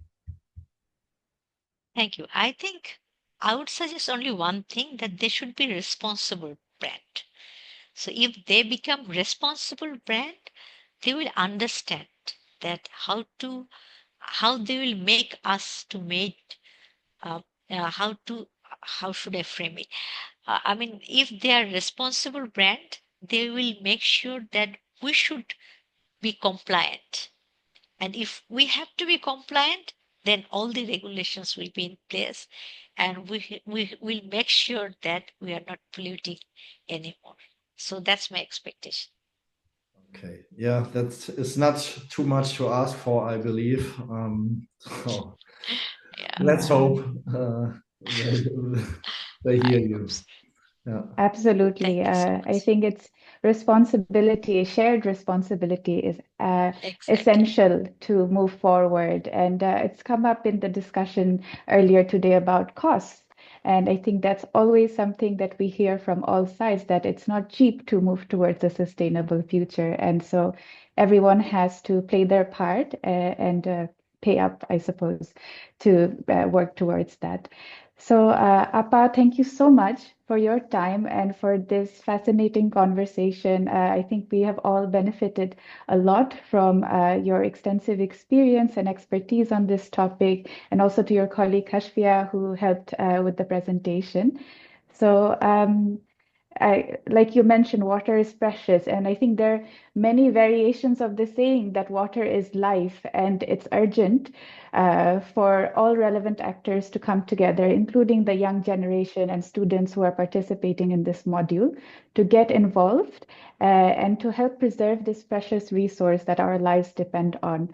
Thank you. I think I would suggest only one thing, that they should be responsible brand. So if they become responsible brand, they will understand that how they will make us to make how should I frame it? I mean, if they are responsible brand, they will make sure that we should be compliant. And if we have to be compliant, then all the regulations will be in place, and we will make sure that we are not polluting anymore. So that's my expectation. Okay, yeah, it's not too much to ask for, I believe. So Yeah. let's hope they hear you. Yeah. Absolutely. Thank you so I much. think it's responsibility, shared responsibility is Exactly. essential to move forward. And it's come up in the discussion earlier today about costs. And I think that's always something that we hear from all sides, that it's not cheap to move towards a sustainable future. And so everyone has to play their part and pay up, I suppose, to work towards that. So, Appa, thank you so much for your time and for this fascinating conversation. I think we have all benefited a lot from your extensive experience and expertise on this topic, and also to your colleague Kashfia, who helped with the presentation. So, like you mentioned, water is precious, and I think there are many variations of the saying that water is life, and it's urgent for all relevant actors to come together, including the young generation and students who are participating in this module, to get involved and to help preserve this precious resource that our lives depend on.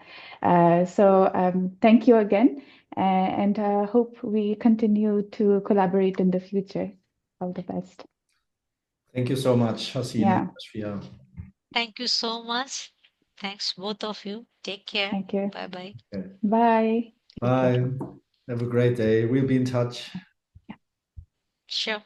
So thank you again, and hope we continue to collaborate in the future. All the best. Thank you so much, Hasin and Yeah. Kashfia. Thank you so much. Thanks, both of you. Take care. Thank you. Bye-bye. Okay. Bye. Take care. Bye. Have a great day. We'll be in touch. Sure.